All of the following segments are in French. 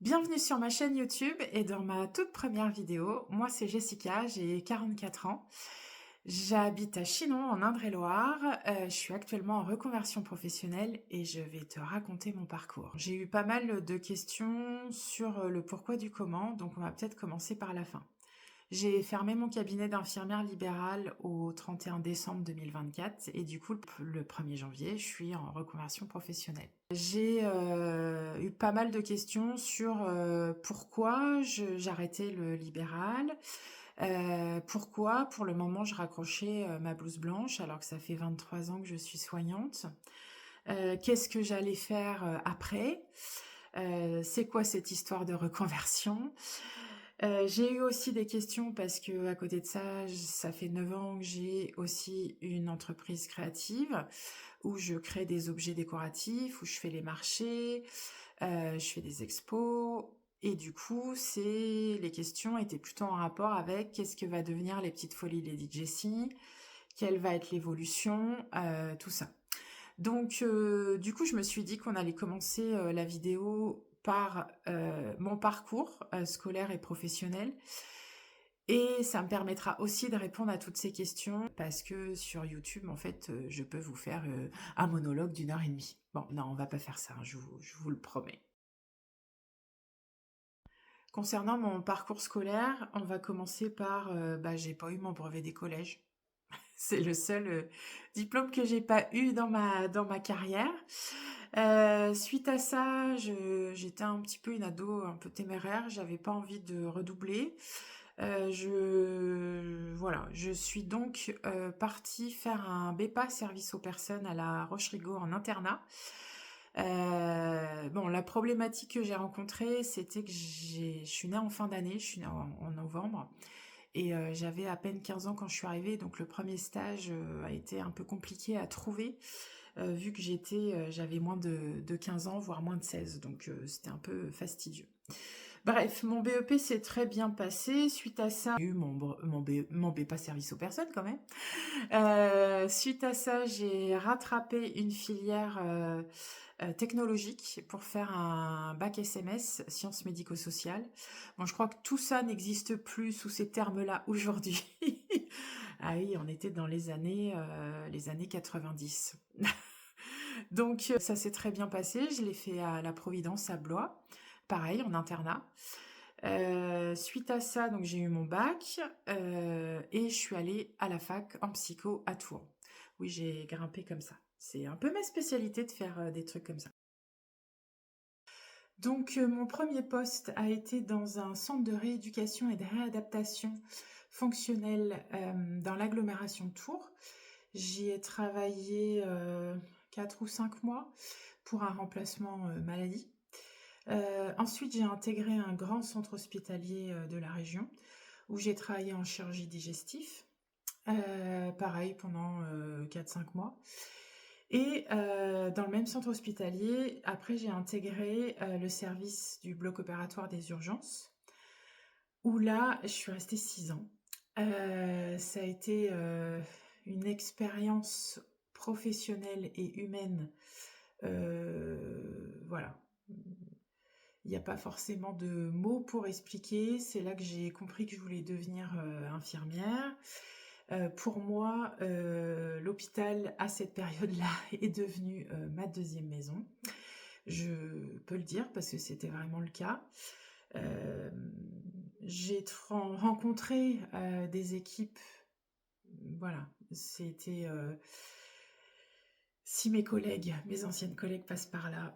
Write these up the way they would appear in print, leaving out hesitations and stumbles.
Bienvenue sur ma chaîne YouTube et dans ma toute première vidéo. Moi, c'est Jessica, j'ai 44 ans. J'habite à Chinon, en Indre-et-Loire. Je suis actuellement en reconversion professionnelle et je vais te raconter mon parcours. J'ai eu pas mal de questions sur le pourquoi du comment, donc on va peut-être commencer par la fin. J'ai fermé mon cabinet d'infirmière libérale au 31 décembre 2024 et du coup, le 1er janvier, je suis en reconversion professionnelle. J'ai eu pas mal de questions sur pourquoi j'arrêtais le libéral, pourquoi pour le moment je raccrochais ma blouse blanche alors que ça fait 23 ans que je suis soignante, qu'est-ce que j'allais faire après, c'est quoi cette histoire de reconversion. J'ai eu aussi des questions parce que à côté de ça, ça fait 9 ans que j'ai aussi une entreprise créative où je crée des objets décoratifs, où je fais les marchés, je fais des expos. Et du coup, les questions étaient plutôt en rapport avec qu'est-ce que va devenir les petites folies Lady Jessie, quelle va être l'évolution, tout ça. Donc, du coup, je me suis dit qu'on allait commencer la vidéo par mon parcours scolaire et professionnel. Et ça me permettra aussi de répondre à toutes ces questions parce que sur YouTube, en fait, je peux vous faire un monologue d'1 h 30. Bon, non, on va pas faire ça, hein, je vous le promets. Concernant mon parcours scolaire, on va commencer par, j'ai pas eu mon brevet des collèges. C'est le seul diplôme que j'ai pas eu dans ma carrière. Suite à ça, j'étais un petit peu une ado un peu téméraire, j'avais pas envie de redoubler. Voilà, je suis donc partie faire un BEPA service aux personnes à la Roche-Rigaud en internat. Bon, la problématique que j'ai rencontrée, c'était que je suis née en fin d'année, je suis née en novembre, et j'avais à peine 15 ans quand je suis arrivée, donc le premier stage a été un peu compliqué à trouver, vu que j'avais moins de 15 ans, voire moins de 16, donc c'était un peu fastidieux. Bref, mon BEP s'est très bien passé. Suite à ça, j'ai eu mon BEPA service aux personnes quand même. Suite à ça, j'ai rattrapé une filière technologique pour faire un bac SMS, sciences médico-sociales. Bon, je crois que tout ça n'existe plus sous ces termes-là aujourd'hui. Ah oui, on était dans les années 90. Donc ça s'est très bien passé. Je l'ai fait à la Providence à Blois, pareil en internat. Suite à ça, donc j'ai eu mon bac et je suis allée à la fac en psycho à Tours. Oui, j'ai grimpé comme ça. C'est un peu ma spécialité de faire des trucs comme ça. Donc mon premier poste a été dans un centre de rééducation et de réadaptation fonctionnelle dans l'agglomération de Tours. J'y ai travaillé 4 ou 5 mois pour un remplacement maladie. Ensuite, j'ai intégré un grand centre hospitalier de la région où j'ai travaillé en chirurgie digestive, pareil pendant 4-5 mois. Et dans le même centre hospitalier, après j'ai intégré le service du bloc opératoire des urgences, où là, je suis restée 6 ans. Ça a été une expérience professionnelle et humaine, voilà. Il n'y a pas forcément de mots pour expliquer. C'est là que j'ai compris que je voulais devenir infirmière. Pour moi, l'hôpital à cette période-là est devenu ma deuxième maison. Je peux le dire parce que c'était vraiment le cas. Euh, j'ai rencontré des équipes. Voilà, c'était... si mes anciennes collègues passent par là,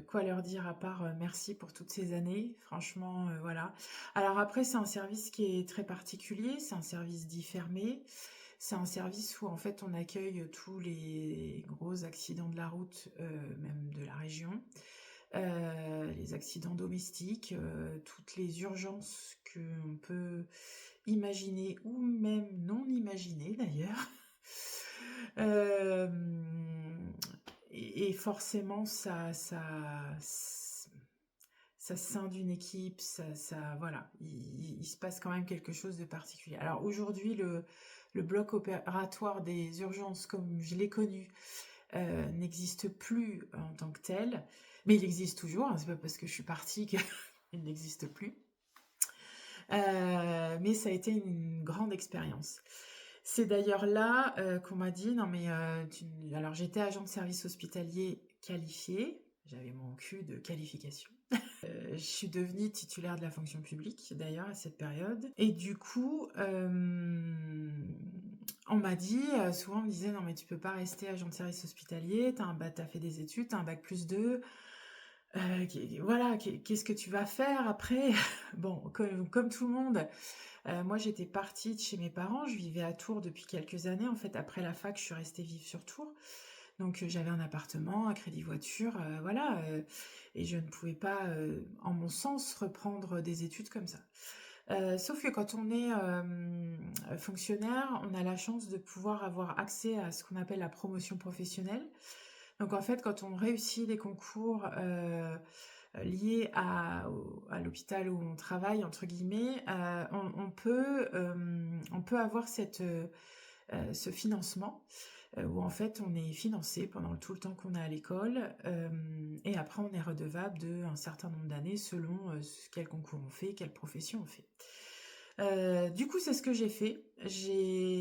quoi leur dire à part merci pour toutes ces années, franchement, voilà. Alors après, c'est un service qui est très particulier, c'est un service dit fermé, c'est un service où en fait on accueille tous les gros accidents de la route, même de la région, les accidents domestiques, toutes les urgences qu'on peut imaginer ou même non imaginer d'ailleurs. Euh, et forcément, ça scinde une équipe, voilà, il se passe quand même quelque chose de particulier. Alors aujourd'hui, le bloc opératoire des urgences, comme je l'ai connu, n'existe plus en tant que tel, mais il existe toujours, hein, c'est pas parce que je suis partie qu'il n'existe plus. Mais ça a été une grande expérience. C'est d'ailleurs là qu'on m'a dit, non mais alors j'étais agent de service hospitalier qualifié, j'avais mon cul de qualification. Je suis devenue titulaire de la fonction publique d'ailleurs à cette période. Et du coup, on m'a dit, souvent on me disait, non mais tu peux pas rester agent de service hospitalier, t'as fait des études, t'as un bac plus 2. Voilà, qu'est-ce que tu vas faire après? Bon, comme tout le monde, moi j'étais partie de chez mes parents, je vivais à Tours depuis quelques années. En fait, après la fac, je suis restée vivre sur Tours. Donc j'avais un appartement, un crédit voiture, voilà, et je ne pouvais pas, en mon sens, reprendre des études comme ça. Sauf que quand on est fonctionnaire, on a la chance de pouvoir avoir accès à ce qu'on appelle la promotion professionnelle. Donc en fait, quand on réussit les concours liés à l'hôpital où on travaille, entre guillemets, on peut avoir ce financement où en fait on est financé pendant tout le temps qu'on est à l'école et après on est redevable d'un certain nombre d'années selon quel concours on fait, quelle profession on fait. Du coup, c'est ce que j'ai fait.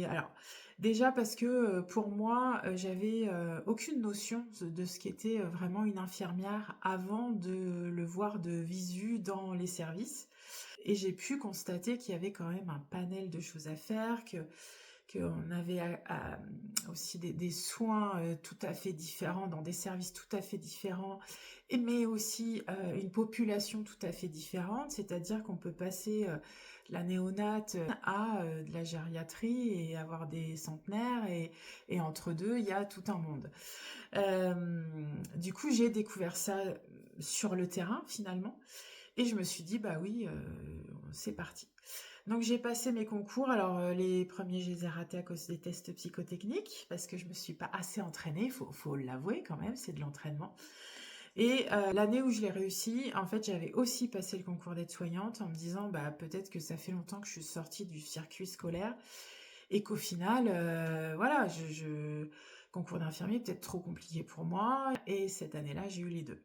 Alors, déjà parce que pour moi, j'avais aucune notion de ce qu'était vraiment une infirmière avant de le voir de visu dans les services. Et j'ai pu constater qu'il y avait quand même un panel de choses à faire, qu'on avait aussi des soins tout à fait différents, dans des services tout à fait différents, mais aussi une population tout à fait différente, c'est-à-dire qu'on peut passer la néonate à de la gériatrie et avoir des centenaires, et entre deux, il y a tout un monde. Du coup, j'ai découvert ça sur le terrain, finalement, et je me suis dit, bah oui, c'est parti. Donc j'ai passé mes concours. Alors les premiers, je les ai ratés à cause des tests psychotechniques, parce que je me suis pas assez entraînée, faut l'avouer quand même, c'est de l'entraînement. Et l'année où je l'ai réussi, en fait, j'avais aussi passé le concours d'aide-soignante en me disant, bah peut-être que ça fait longtemps que je suis sortie du circuit scolaire et qu'au final, voilà, concours d'infirmier peut-être trop compliqué pour moi. Et cette année-là, j'ai eu les deux.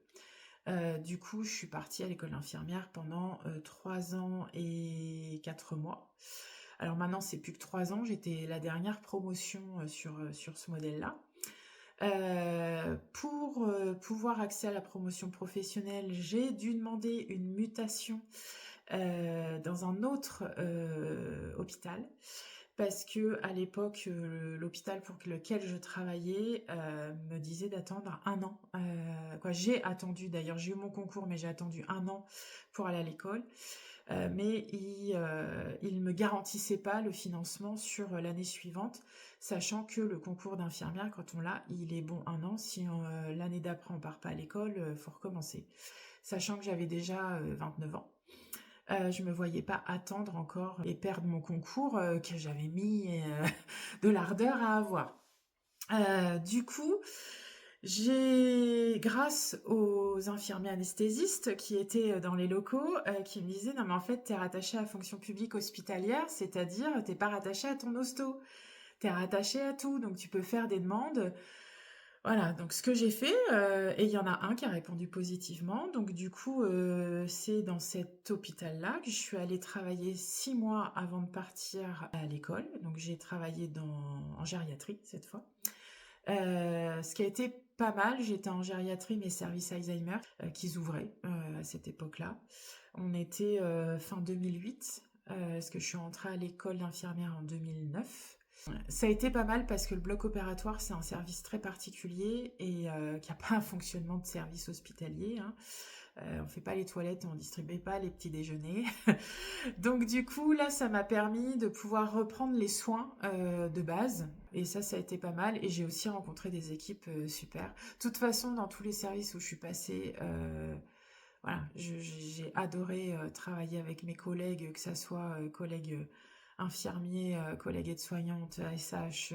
Du coup, je suis partie à l'école d'infirmière pendant 3 ans et 4 mois. Alors maintenant, c'est plus que 3 ans. J'étais la dernière promotion sur ce modèle-là. Pour pouvoir accéder à la promotion professionnelle, j'ai dû demander une mutation dans un autre hôpital. Parce que à l'époque, l'hôpital pour lequel je travaillais me disait d'attendre 1 an. J'ai attendu d'ailleurs, j'ai eu mon concours, mais j'ai attendu 1 an pour aller à l'école. Mais il me garantissait pas le financement sur l'année suivante, sachant que le concours d'infirmière, quand on l'a, il est bon 1 an. Si l'année d'après on part pas à l'école, faut recommencer. Sachant que j'avais déjà 29 ans. Je me voyais pas attendre encore et perdre mon concours que j'avais mis de l'ardeur à avoir. Du coup, grâce aux infirmiers anesthésistes qui étaient dans les locaux, qui me disaient, non mais en fait t'es rattaché à la fonction publique hospitalière, c'est-à-dire t'es pas rattaché à ton hosto, t'es rattaché à tout, donc tu peux faire des demandes. Voilà, donc ce que j'ai fait, et il y en a un qui a répondu positivement, donc du coup, c'est dans cet hôpital-là que je suis allée travailler 6 mois avant de partir à l'école. Donc j'ai travaillé en gériatrie cette fois. Ce qui a été pas mal, j'étais en gériatrie, mais service Alzheimer, qu'ils ouvraient à cette époque-là. On était fin 2008, parce que je suis entrée à l'école d'infirmière en 2009. Ça a été pas mal parce que le bloc opératoire, c'est un service très particulier et qui n'a pas un fonctionnement de service hospitalier. Hein. On fait pas les toilettes, on distribue pas les petits déjeuners. Donc du coup, là, ça m'a permis de pouvoir reprendre les soins de base. Et ça a été pas mal. Et j'ai aussi rencontré des équipes super. De toute façon, dans tous les services où je suis passée, voilà, j'ai adoré travailler avec mes collègues, que ça soit collègues infirmiers, collègues aides-soignantes, ASH,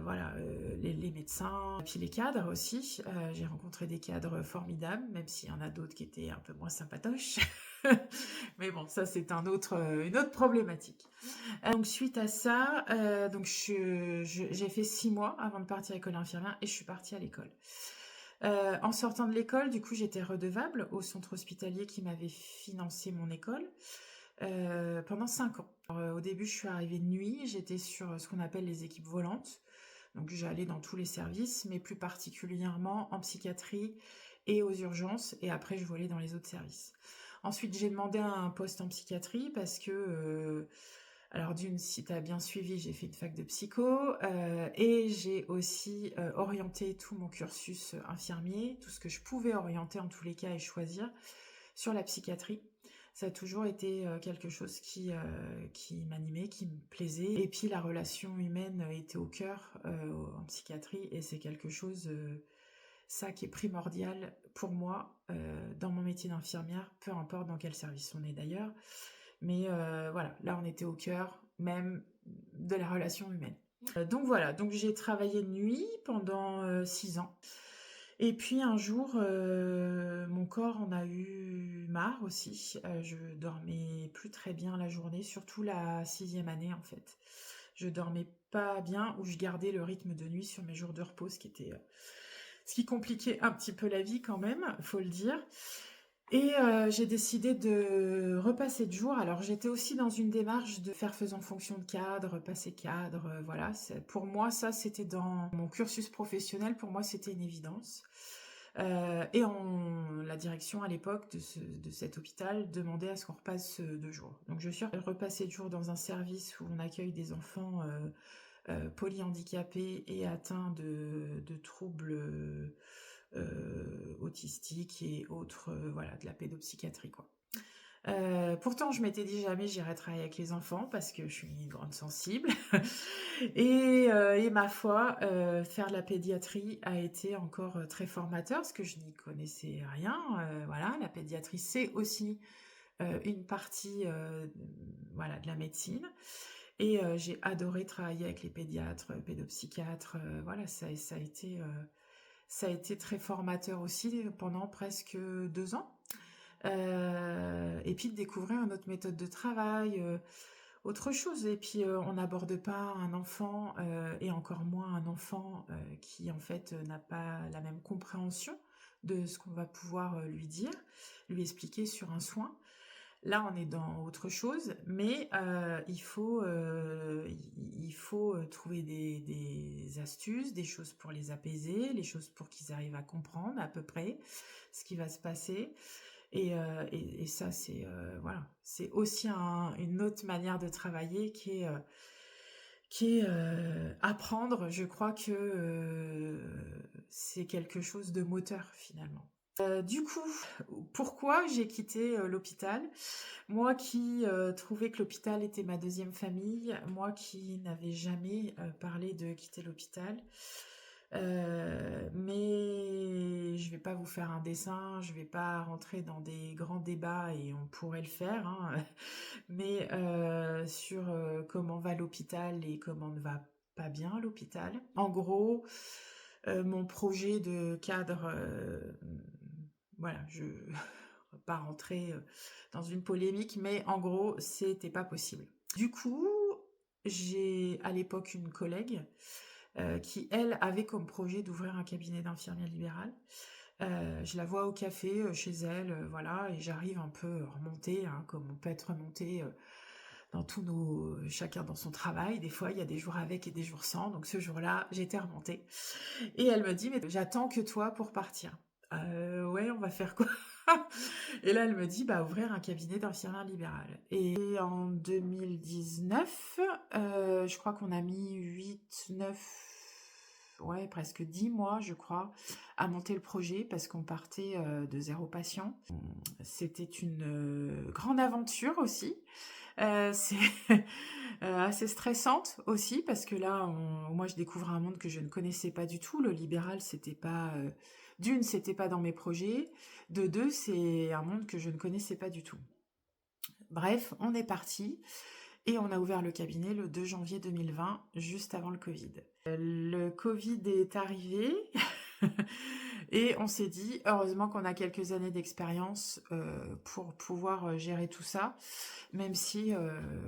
voilà, les médecins, puis les cadres aussi. J'ai rencontré des cadres formidables, même s'il y en a d'autres qui étaient un peu moins sympatoches. Mais bon, ça c'est une autre problématique. Donc suite à ça, donc j'ai fait 6 mois avant de partir à l'école infirmière et je suis partie à l'école. En sortant de l'école, du coup, j'étais redevable au centre hospitalier qui m'avait financé mon école pendant 5 ans. Alors, au début, je suis arrivée de nuit, j'étais sur ce qu'on appelle les équipes volantes. Donc j'allais dans tous les services, mais plus particulièrement en psychiatrie et aux urgences, et après je volais dans les autres services. Ensuite, j'ai demandé un poste en psychiatrie parce que, alors d'une, si tu as bien suivi, j'ai fait une fac de psycho et j'ai aussi orienté tout mon cursus infirmier, tout ce que je pouvais orienter en tous les cas et choisir sur la psychiatrie. Ça a toujours été quelque chose qui m'animait, qui me plaisait. Et puis la relation humaine était au cœur en psychiatrie et c'est quelque chose, ça qui est primordial pour moi dans mon métier d'infirmière, peu importe dans quel service on est d'ailleurs. Mais voilà, là on était au cœur même de la relation humaine. Donc voilà, donc j'ai travaillé de nuit pendant 6 ans. Et puis un jour, mon corps en a eu marre aussi. Je dormais plus très bien la journée, surtout la 6e année en fait. Je dormais pas bien ou je gardais le rythme de nuit sur mes jours de repos, ce qui compliquait un petit peu la vie quand même, faut le dire. Et j'ai décidé de repasser de jour. Alors j'étais aussi dans une démarche de faire faisant fonction de cadre, passer cadre, voilà. Pour moi, ça c'était dans mon cursus professionnel, pour moi c'était une évidence. Et la direction à l'époque de cet hôpital demandait à ce qu'on repasse de jour. Donc je suis repassée de jour dans un service où on accueille des enfants polyhandicapés et atteints de troubles autistiques et autres, voilà, de la pédopsychiatrie, quoi. Pourtant, je m'étais dit jamais j'irai travailler avec les enfants parce que je suis une grande sensible. Et ma foi, faire de la pédiatrie a été encore très formateur parce que je n'y connaissais rien. Voilà, la pédiatrie, c'est aussi une partie voilà, de la médecine. Et j'ai adoré travailler avec les pédiatres, pédopsychiatres. Voilà, ça a été très formateur aussi pendant presque 2 ans. Et puis de découvrir une autre méthode de travail, autre chose. Et puis on n'aborde pas un enfant, et encore moins un enfant qui en fait n'a pas la même compréhension de ce qu'on va pouvoir lui dire, lui expliquer sur un soin. Là, on est dans autre chose, mais il faut trouver des astuces, des choses pour les apaiser, les choses pour qu'ils arrivent à comprendre à peu près ce qui va se passer. Et ça, c'est voilà, c'est aussi une autre manière de travailler qui est apprendre. Je crois que c'est quelque chose de moteur finalement. Du coup, pourquoi j'ai quitté l'hôpital? Moi qui trouvais que l'hôpital était ma deuxième famille, moi qui n'avais jamais parlé de quitter l'hôpital. Mais je vais pas vous faire un dessin, je vais pas rentrer dans des grands débats et on pourrait le faire, hein, mais sur comment va l'hôpital et comment ne va pas bien l'hôpital. En gros, mon projet de cadre, voilà, je vais pas rentrer dans une polémique, mais en gros, c'était pas possible. Du coup, j'ai à l'époque une collègue qui, elle, avait comme projet d'ouvrir un cabinet d'infirmière libérale. Je la vois au café chez elle, voilà, et j'arrive un peu remontée, hein, comme on peut être remonté dans chacun dans son travail. Des fois, il y a des jours avec et des jours sans. Donc ce jour-là, j'étais remontée. Et elle me dit, mais j'attends que toi pour partir. Ouais, on va faire quoi? Et là, elle me dit, bah, ouvrir un cabinet d'infirmière libérale. Et en 2019, je crois qu'on a mis 8, 9, ouais, presque 10 mois, je crois, à monter le projet parce qu'on partait de 0 patient. C'était une grande aventure aussi. C'est assez stressante aussi parce que là, moi, je découvre un monde que je ne connaissais pas du tout. Le libéral, c'était pas d'une, c'était pas dans mes projets. De deux, c'est un monde que je ne connaissais pas du tout. Bref, on est parti. et on a ouvert le cabinet le 2 janvier 2020, juste avant le Covid. Le Covid est arrivé et on s'est dit: «Heureusement qu'on a quelques années d'expérience, pour pouvoir, gérer tout ça». Même si,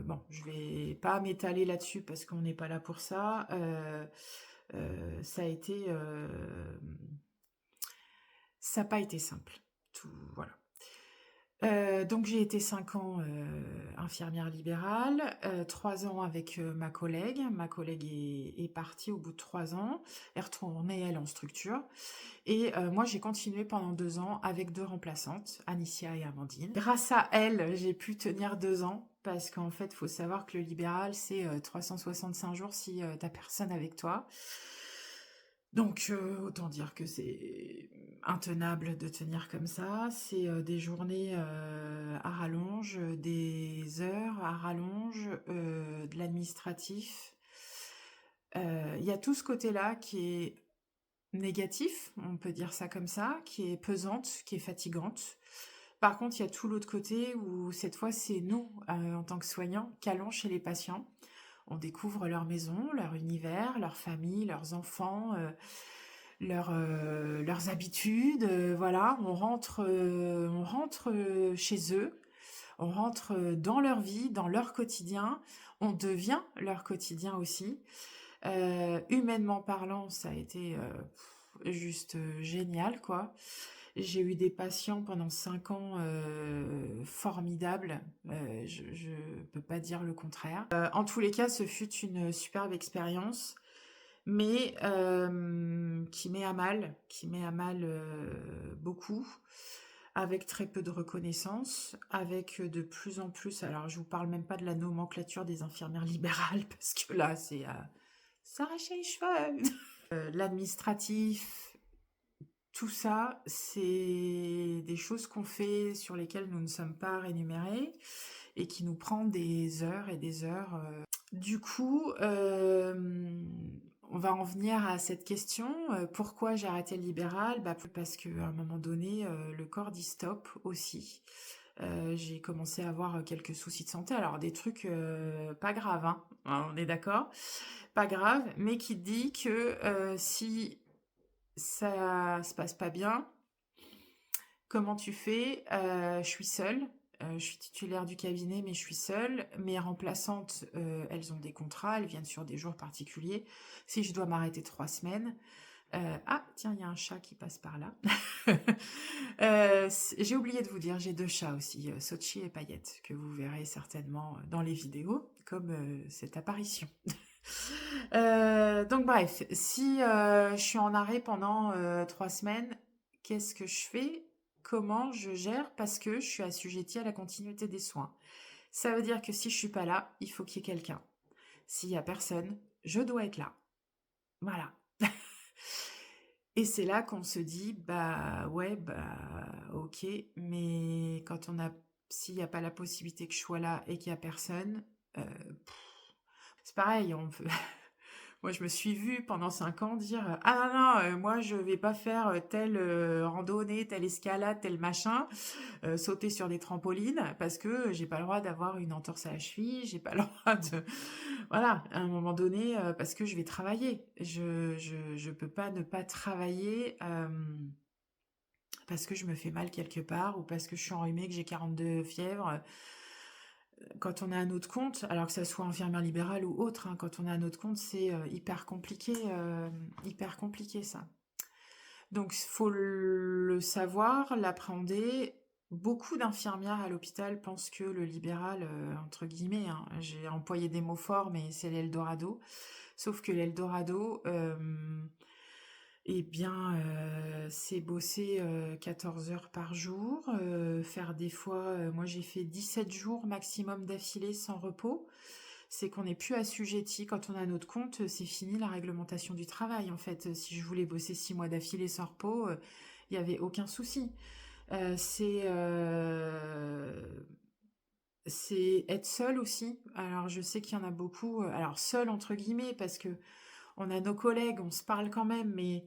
bon, je vais pas m'étaler là-dessus parce qu'on n'est pas là pour ça. Ça a été, ça a pas été simple. Tout voilà. Donc j'ai été 5 ans, infirmière libérale, 3 ans avec, ma collègue. Ma collègue est partie au bout de 3 ans. Elle est retournée, elle, en structure et moi j'ai continué pendant 2 ans avec 2 remplaçantes, Anicia et Amandine. Grâce à elles, j'ai pu tenir 2 ans parce qu'en fait, faut savoir que le libéral, c'est, 365 jours si, tu personne avec toi. Donc autant dire que c'est intenable de tenir comme ça. C'est, des journées, à rallonge, des heures à rallonge, de l'administratif. Il y a tout ce côté-là qui est négatif, on peut dire ça comme ça, qui est pesante, qui est fatigante. Par contre, il y a tout l'autre côté où cette fois, c'est nous, en tant que soignants, qu'allons chez les patients. On découvre leur maison, leur univers, leur famille, leurs enfants, leurs habitudes, voilà. On rentre chez eux, on rentre dans leur vie, dans leur quotidien. On devient leur quotidien aussi. Humainement parlant, ça a été juste génial, quoi. J'ai eu des patients pendant 5 ans formidables. Je peux pas dire le contraire. En tous les cas, ce fut une superbe expérience, mais qui met à mal beaucoup, avec très peu de reconnaissance, avec de plus en plus. Alors, je vous parle même pas de la nomenclature des infirmières libérales parce que là, c'est s'arracher les cheveux. L'administratif, tout ça, c'est des choses qu'on fait sur lesquelles nous ne sommes pas rémunérés et qui nous prend des heures et des heures. Du coup, on va en venir à cette question. Pourquoi j'ai arrêté le libéral? Bah, parce qu'à un moment donné, le corps dit stop aussi. J'ai commencé à avoir quelques soucis de santé. Alors des trucs pas graves, hein, on est d'accord? Pas grave, mais qui dit que si ça se passe pas bien, comment tu fais? Je suis seule, je suis titulaire du cabinet, mais je suis seule. Mes remplaçantes, elles ont des contrats, elles viennent sur des jours particuliers. Si je dois m'arrêter 3 semaines, ah tiens, il y a un chat qui passe par là. J'ai oublié de vous dire, j'ai 2 chats aussi, Sochi et Paillette, que vous verrez certainement dans les vidéos, comme cette apparition. Donc bref, si je suis en arrêt pendant 3 semaines, qu'est-ce que je fais? Comment je gère? Parce que je suis assujettie à la continuité des soins. Ça veut dire que si je suis pas là, il faut qu'il y ait quelqu'un. S'il y a personne, je dois être là. Voilà. Et c'est là qu'on se dit, bah ouais, bah ok, mais s'il n'y a pas la possibilité que je sois là et qu'il y a personne, euh, c'est pareil, moi je me suis vue pendant 5 ans dire, ah non, non, moi je vais pas faire telle randonnée, telle escalade, tel machin, sauter sur des trampolines, parce que j'ai pas le droit d'avoir une entorse à la cheville, j'ai pas le droit de... Voilà, à un moment donné, parce que je vais travailler. Je peux pas ne pas travailler parce que je me fais mal quelque part ou parce que je suis enrhumée, que j'ai 42 fièvres. Quand on a un autre compte, alors que ça soit infirmière libérale ou autre, hein, quand on a un autre compte, c'est hyper compliqué ça. Donc il faut le savoir, l'appréhender. Beaucoup d'infirmières à l'hôpital pensent que le libéral, entre guillemets, hein, j'ai employé des mots forts, mais c'est l'Eldorado. Sauf que l'Eldorado, eh bien, c'est bosser 14 heures par jour, faire des fois, moi j'ai fait 17 jours maximum d'affilée sans repos. C'est qu'on n'est plus assujetti. Quand on a notre compte, c'est fini la réglementation du travail. En fait, si je voulais bosser 6 mois d'affilée sans repos, il n'y avait aucun souci. C'est être seul aussi. Alors je sais qu'il y en a beaucoup. Alors seul entre guillemets parce que on a nos collègues, on se parle quand même, mais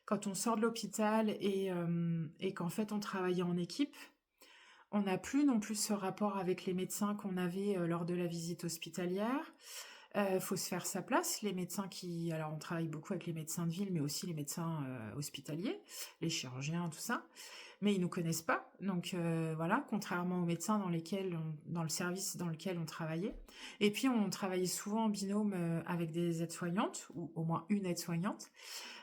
quand on sort de l'hôpital et qu'en fait on travaille en équipe, On n'a plus non plus ce rapport avec les médecins qu'on avait lors de la visite hospitalière. Faut se faire sa place. Les médecins qui... Alors, on travaille beaucoup avec les médecins de ville, mais aussi les médecins hospitaliers, les chirurgiens, tout ça. Mais ils nous connaissent pas. Donc, voilà, contrairement aux médecins dans le service dans lequel on travaillait. Et puis, on travaillait souvent en binôme avec des aides-soignantes, ou au moins une aide-soignante.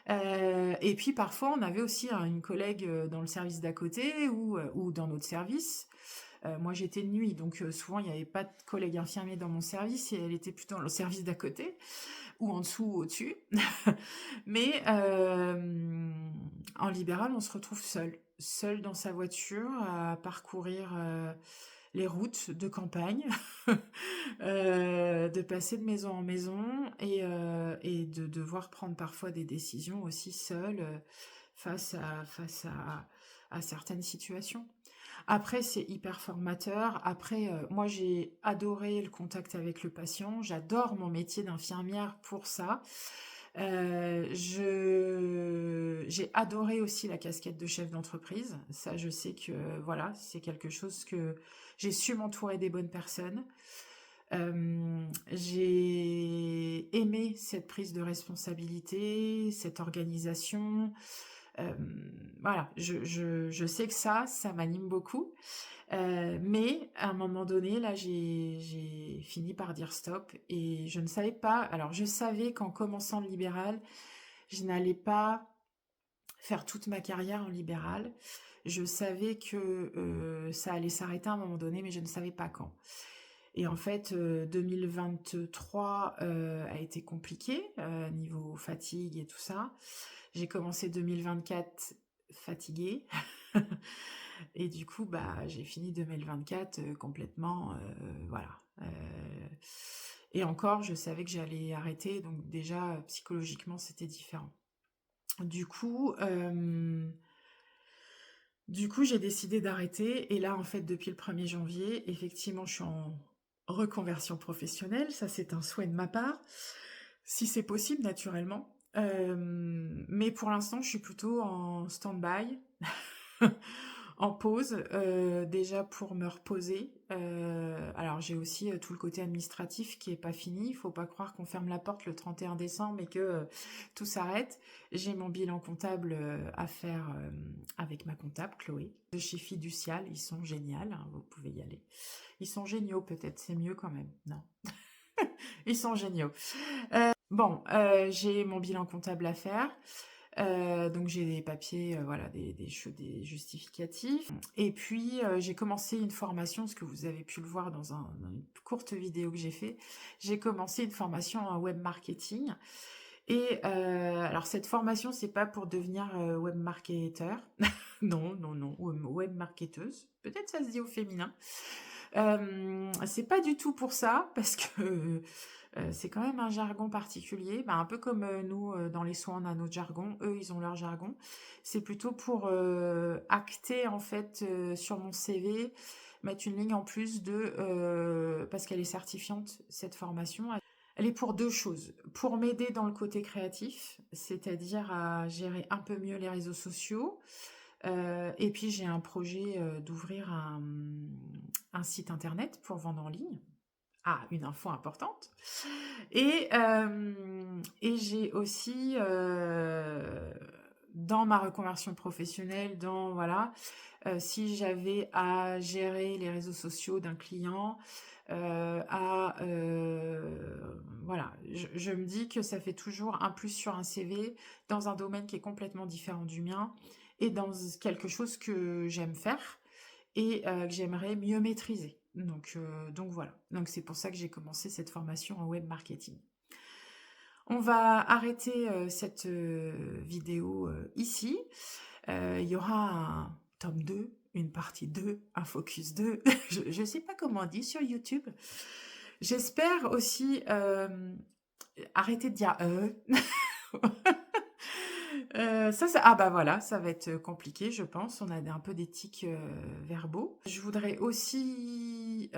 Et puis, parfois, on avait aussi une collègue dans le service d'à côté ou dans notre service. Moi, j'étais de nuit, donc souvent, il n'y avait pas de collègue infirmier dans mon service et elle était plutôt dans le service d'à côté, ou en dessous ou au-dessus. Mais en libéral, on se retrouve seul dans sa voiture à parcourir les routes de campagne, de passer de maison en maison et de devoir prendre parfois des décisions aussi seul face à certaines situations. Après, c'est hyper formateur. Après, moi, j'ai adoré le contact avec le patient. J'adore mon métier d'infirmière pour ça. J'ai adoré aussi la casquette de chef d'entreprise. Ça, je sais que voilà, c'est quelque chose que j'ai su m'entourer des bonnes personnes. J'ai aimé cette prise de responsabilité, cette organisation. Euh, voilà, je sais que ça m'anime beaucoup. Mais à un moment donné, là, j'ai fini par dire stop et je ne savais pas. Alors, je savais qu'en commençant le libéral, je n'allais pas faire toute ma carrière en libéral. Je savais que ça allait s'arrêter à un moment donné, mais je ne savais pas quand. Et en fait, 2023 a été compliqué niveau fatigue et tout ça. J'ai commencé 2024 fatiguée. Et du coup, bah, j'ai fini 2024 complètement, voilà. Et encore, je savais que j'allais arrêter, donc déjà, psychologiquement, c'était différent. Du coup, euh, du coup, j'ai décidé d'arrêter. Et là, en fait, depuis le 1er janvier, effectivement, je suis en reconversion professionnelle. Ça, c'est un souhait de ma part, si c'est possible, naturellement. Mais pour l'instant, je suis plutôt en stand-by, en pause, déjà pour me reposer. Alors, j'ai aussi tout le côté administratif qui est pas fini. Il faut pas croire qu'on ferme la porte le 31 décembre et que tout s'arrête. J'ai mon bilan comptable à faire avec ma comptable, Chloé, de chez Fiducial. Ils sont géniaux, hein, vous pouvez y aller. Ils sont géniaux, peut-être, c'est mieux quand même. Non, ils sont géniaux. Bon, j'ai mon bilan comptable à faire. Donc j'ai des papiers, voilà, des justificatifs. Et puis j'ai commencé une formation, ce que vous avez pu le voir dans une courte vidéo que j'ai fait. J'ai commencé une formation en web marketing. Et alors cette formation, c'est pas pour devenir web marketeur. Non, non, non, web marketeuse. Peut-être ça se dit au féminin. C'est pas du tout pour ça, parce que c'est quand même un jargon particulier, bah, un peu comme nous, dans les soins, on a notre jargon, eux, ils ont leur jargon. C'est plutôt pour acter, en fait, sur mon CV, mettre une ligne en plus parce qu'elle est certifiante, cette formation. Elle est pour deux choses. Pour m'aider dans le côté créatif, c'est-à-dire à gérer un peu mieux les réseaux sociaux. Et puis j'ai un projet d'ouvrir un site internet pour vendre en ligne. Ah, une info importante. Et j'ai aussi, dans ma reconversion professionnelle, voilà, si j'avais à gérer les réseaux sociaux d'un client, voilà, je me dis que ça fait toujours un plus sur un CV dans un domaine qui est complètement différent du mien et dans quelque chose que j'aime faire et que j'aimerais mieux maîtriser. Donc voilà. Donc c'est pour ça que j'ai commencé cette formation en web marketing. On va arrêter cette vidéo ici. Il y aura un tome 2, une partie 2, un focus 2. Je ne sais pas comment on dit sur YouTube. J'espère aussi arrêter de dire ah bah voilà, ça va être compliqué, je pense. On a un peu des tics verbaux. Je voudrais aussi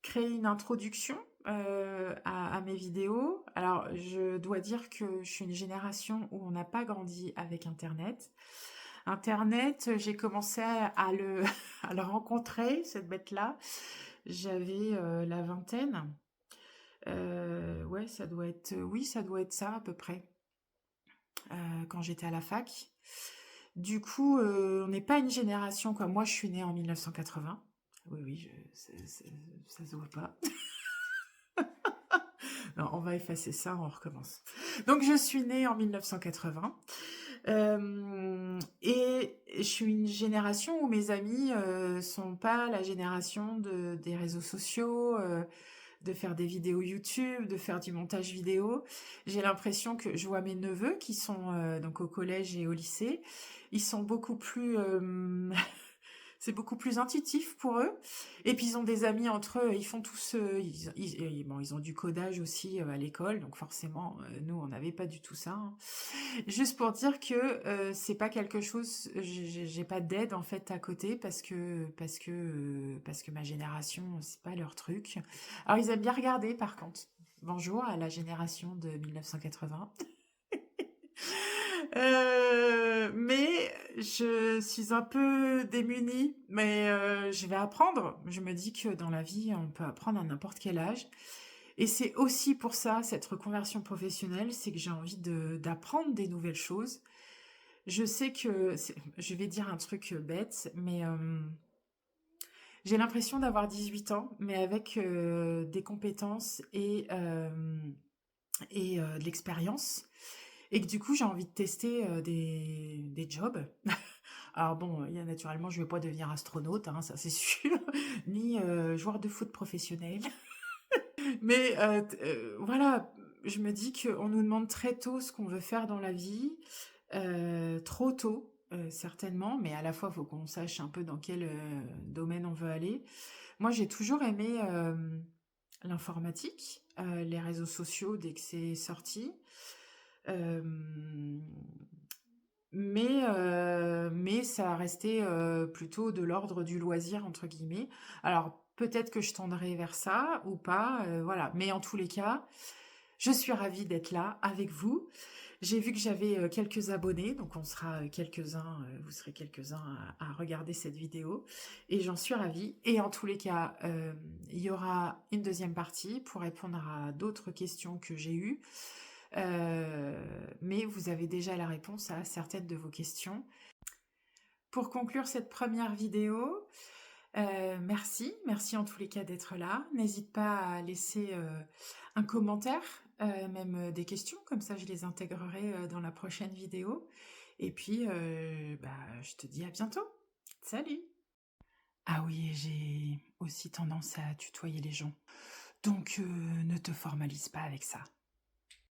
créer une introduction à mes vidéos. Alors, je dois dire que je suis une génération où on n'a pas grandi avec Internet. Internet, j'ai commencé à le à le rencontrer, cette bête-là. J'avais, la vingtaine. Ouais, ça doit être, oui, ça doit être ça à peu près, quand j'étais à la fac. Du coup, on n'est pas une génération quoi. Moi, je suis née en 1980. Oui, oui, ça se voit pas. Non, on va effacer ça, on recommence. Donc, je suis née en 1980. Et je suis une génération où mes amis sont pas la génération des réseaux sociaux, de faire des vidéos YouTube, de faire du montage vidéo. J'ai l'impression que je vois mes neveux qui sont donc au collège et au lycée, ils sont beaucoup plus c'est beaucoup plus intuitif pour eux. Et puis ils ont des amis entre eux, ils font tous, bon, ils ont du codage aussi à l'école, donc forcément, nous on n'avait pas du tout ça, hein. Juste pour dire que c'est pas quelque chose, j'ai pas d'aide en fait à côté parce que ma génération c'est pas leur truc. Alors ils aiment bien regarder par contre. Bonjour à la génération de 1980. Mais je suis un peu démunie, mais je vais apprendre. Je me dis que dans la vie, on peut apprendre à n'importe quel âge. Et c'est aussi pour ça, cette reconversion professionnelle, c'est que j'ai envie d'apprendre des nouvelles choses. Je sais que, je vais dire un truc bête, mais j'ai l'impression d'avoir 18 ans, mais avec des compétences et de l'expérience. Et que du coup, j'ai envie de tester des jobs. Alors bon, il y a naturellement, je vais pas devenir astronaute, hein, ça c'est sûr, ni joueur de foot professionnel. Mais voilà, je me dis qu'on nous demande très tôt ce qu'on veut faire dans la vie, trop tôt, certainement, mais à la fois, il faut qu'on sache un peu dans quel domaine on veut aller. Moi, j'ai toujours aimé l'informatique, les réseaux sociaux dès que c'est sorti. Euh, mais ça a resté plutôt de l'ordre du loisir, entre guillemets. Alors, peut-être que je tendrai vers ça ou pas, voilà. Mais en tous les cas, je suis ravie d'être là avec vous. J'ai vu que j'avais quelques abonnés, donc on sera quelques-uns, vous serez quelques-uns à regarder cette vidéo. Et j'en suis ravie. Et en tous les cas, il y aura une deuxième partie pour répondre à d'autres questions que j'ai eues. Mais vous avez déjà la réponse à certaines de vos questions. Pour conclure cette première vidéo, merci en tous les cas d'être là. N'hésite pas à laisser un commentaire, même des questions, comme ça je les intégrerai dans la prochaine vidéo. Et puis, je te dis à bientôt. Salut! Ah oui, j'ai aussi tendance à tutoyer les gens. Donc, ne te formalise pas avec ça.